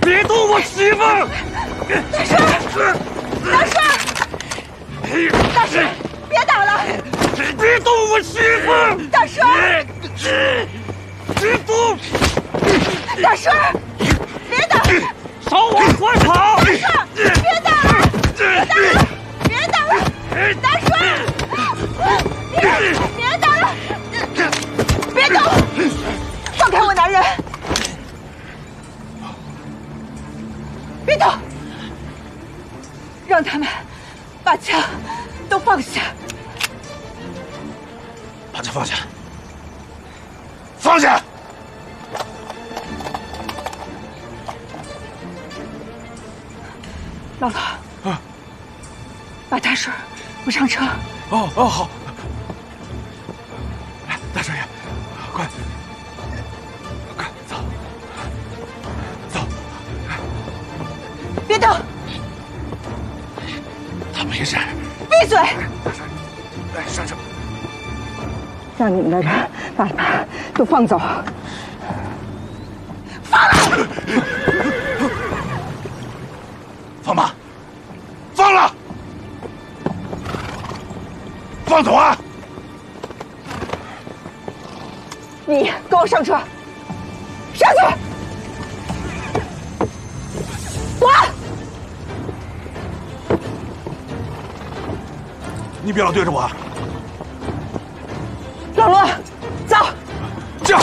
别动我媳妇儿！大婶，别打了！别动我媳妇！大师，别动！大师，别打！少往回跑！大师，别打了！别打了！别打了！大师，别打了！别动！放开我男人！别动！让他们把枪都放下。把枪放下！放下！姥姥，把大水扶上车。哦，好。来，大少爷，快走。别动！他没事。闭嘴！来，上车。让你们的人把他都放走。放了！放马！放了！放走啊！你跟我上车，上去！滚！你别老对着我。老罗，走！驾！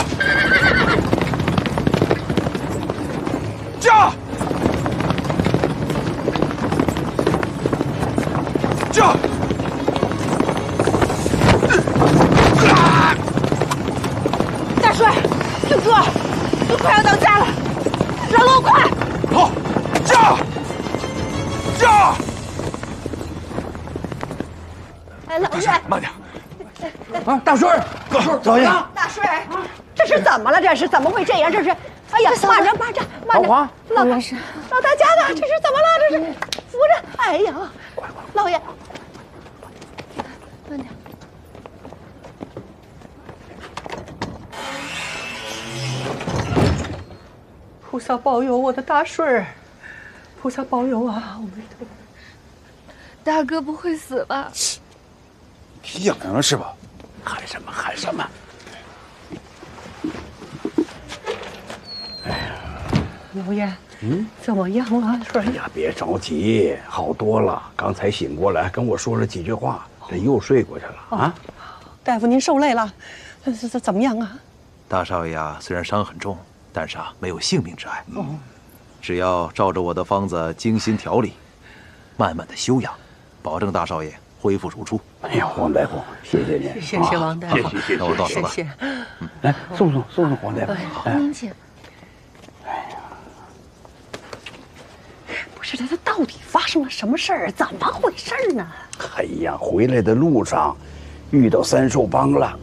驾！驾！大帅，挺住！你快要到家了，老罗，快！好，驾！驾！哎，老爷，慢点。啊，大顺，少爷，大帅，这是怎么了？这是怎么会这样？这是，哎呀，慢着，慢着，慢着！老大师，老大家的，这是怎么了？这是扶着，哎呀，老爷，慢点。菩萨保佑我的大顺儿，菩萨保佑啊！阿弥陀佛。大哥不会死吧？皮痒痒了是吧？喊什么喊什么？老爷，怎么样了？顺儿？哎呀，别着急，好多了。刚才醒过来，跟我说了几句话，这又睡过去了啊。大夫，您受累了，怎么样啊？大少爷啊，虽然伤很重，但是没有性命之碍。只要照着我的方子精心调理，慢慢的休养，保证大少爷恢复如初。哎呀，黄大夫，谢谢您，谢谢王大夫，谢谢。那我告辞了。谢谢。来，送黄大夫。您请。不是他到底发生了什么事儿？怎么回事呢？哎呀，回来的路上遇到三兽帮了。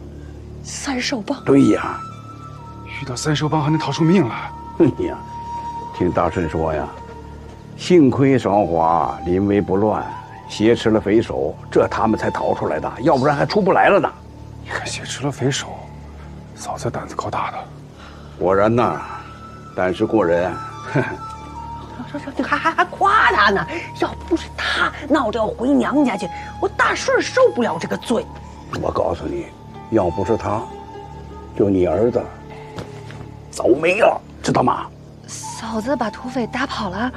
三兽帮？对呀，遇到三兽帮还能逃出命来？哎呀，听大顺说呀，幸亏韶华临危不乱，挟持了匪首，这他们才逃出来的，要不然还出不来了呢。你看挟持了匪首，嫂子胆子够大的。果然呐，胆识过人。这还夸他呢！要不是他闹着要回娘家去，我大顺受不了这个罪。我告诉你，要不是他，就你儿子早没了，知道吗？嫂子把土匪打跑了。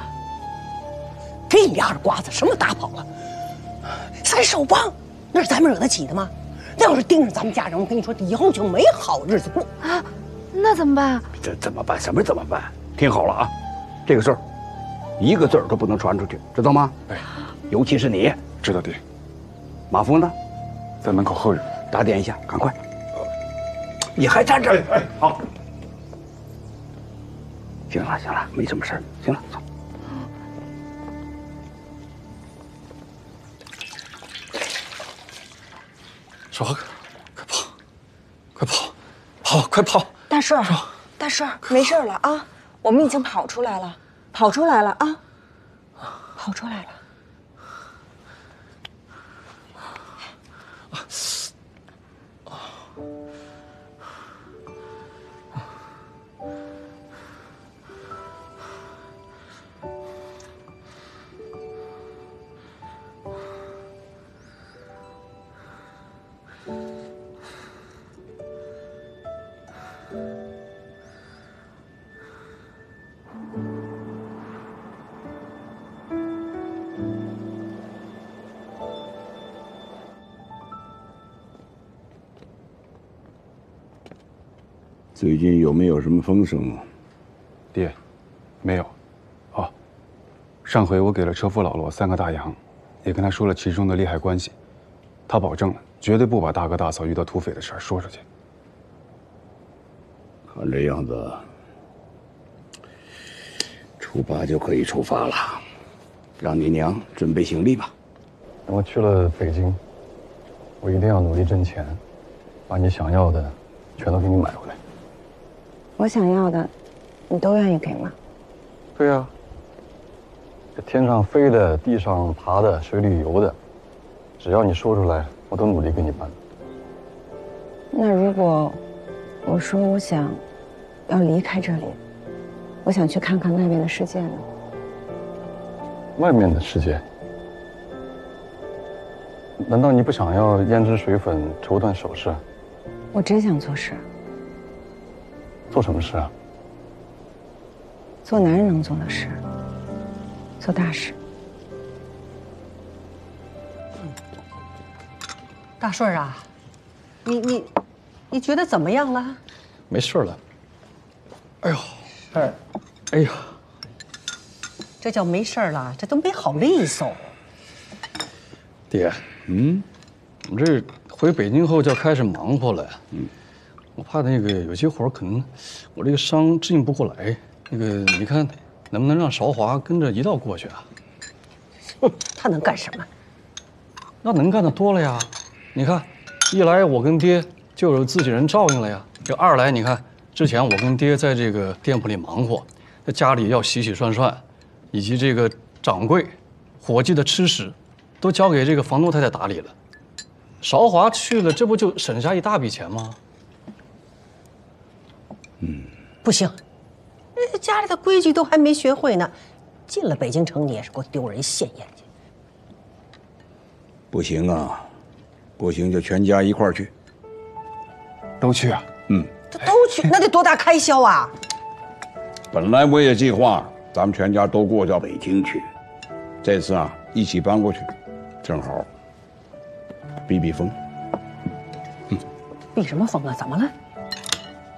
这俩瓜子什么打跑了？三兽帮那是咱们惹得起的吗？那要是盯上咱们家人，我跟你说，以后就没好日子过啊！那怎么办？这怎么办？什么怎么办？听好了啊，这个事儿一个字儿都不能传出去，知道吗？哎，尤其是你。知道爹。马夫呢？在门口候着。打点一下，赶快。你还站这儿？哎，好。行了，没什么事儿。行了，走。少华哥，快跑！大顺，大顺，没事了啊，我们已经跑出来了啊，跑出来了。最近有没有什么风声啊？爹，没有。哦，上回我给了车夫老罗3个大洋，也跟他说了其中的利害关系，他保证了绝对不把大哥大嫂遇到土匪的事儿说出去。看这样子，初8就可以出发了，让你娘准备行李吧。等我去了北京，我一定要努力挣钱，把你想要的全都给你买回来。我想要的，你都愿意给吗？对呀，这天上飞的、地上爬的、水里游的，只要你说出来，我都努力给你办。那如果我说我想要离开这里，我想去看看外面的世界呢？外面的世界？难道你不想要胭脂水粉、绸缎首饰？我只想做事。做什么事啊？做男人能做的事，做大事。大顺啊，你觉得怎么样了？没事了。哎呦，哎呀，这叫没事了，这都没好利索。爹，我这回北京后就要开始忙活了。我怕那个有些活可能我这个伤适应不过来。那个你看，能不能让韶华跟着一道过去啊？他能干什么？那能干的多了呀。你看，一来我跟爹就有自己人照应了呀。这二来，你看之前我跟爹在这个店铺里忙活，在家里要洗洗涮涮，以及这个掌柜、伙计的吃食，都交给这个房东太太打理了。韶华去了，这不就省下一大笔钱吗？不行，家里的规矩都还没学会呢，进了北京城你也是给我丢人现眼去。不行啊，不行就全家一块儿去。都去啊？这都去，那得多大开销啊！本来我也计划咱们全家都过到北京去，这次啊一起搬过去，正好避避风。避什么风啊？怎么了？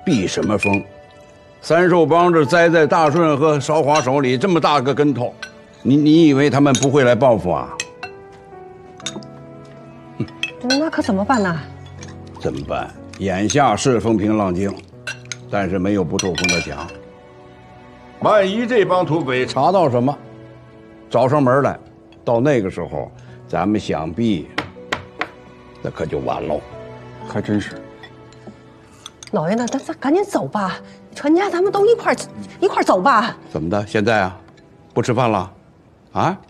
避什么风？三寿帮这栽在大顺和韶华手里这么大个跟头，你以为他们不会来报复啊？那可怎么办呢？怎么办？眼下是风平浪静，但是没有不透风的墙。万一这帮土匪查到什么，找上门来，到那个时候，咱们想避，那可就完喽。还真是。老爷呢？咱赶紧走吧，全家咱们都一块走吧。怎么的？现在啊，不吃饭了？啊？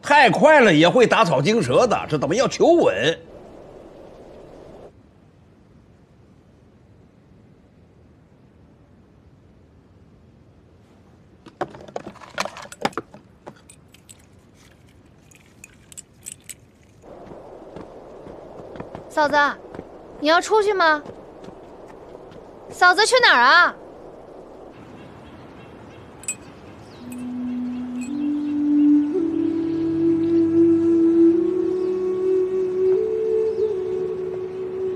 太快了也会打草惊蛇的，这怎么要求稳？嫂子，你要出去吗？嫂子去哪儿啊？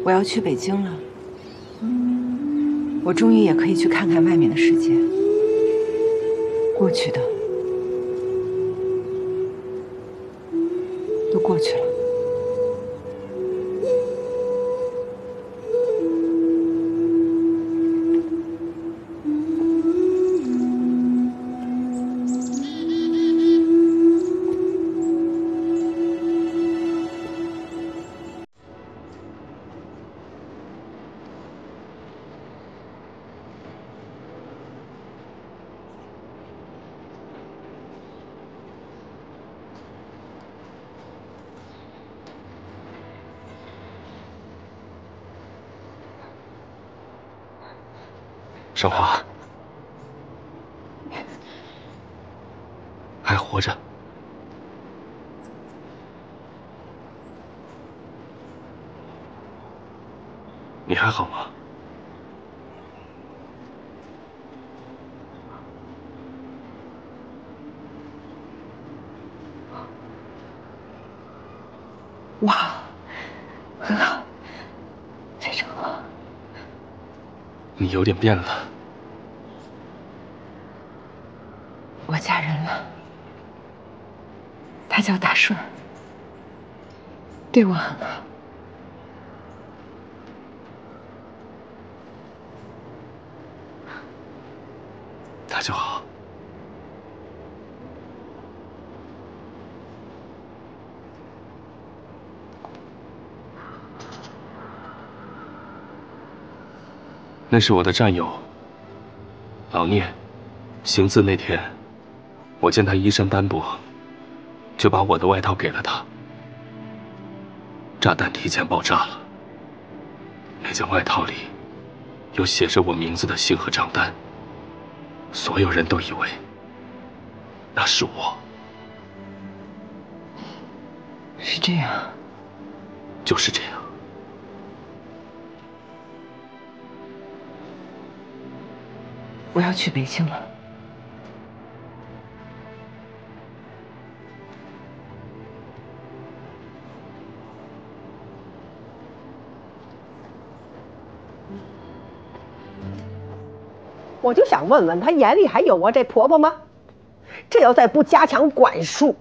我要去北京了，我终于也可以去看看外面的世界。过去的都过去了。韶华，还活着。你还好吗？哇，很好，非常好。你有点变了。我嫁人了，他叫大顺，对我很好。那就好。那是我的战友老聂，行刺那天，我见他衣衫单薄，就把我的外套给了他。炸弹提前爆炸了，那件外套里有写着我名字的信和账单，所有人都以为那是我。是这样。就是这样。我要去北京了。我就想问问，她眼里还有我这婆婆吗？这要再不加强管束，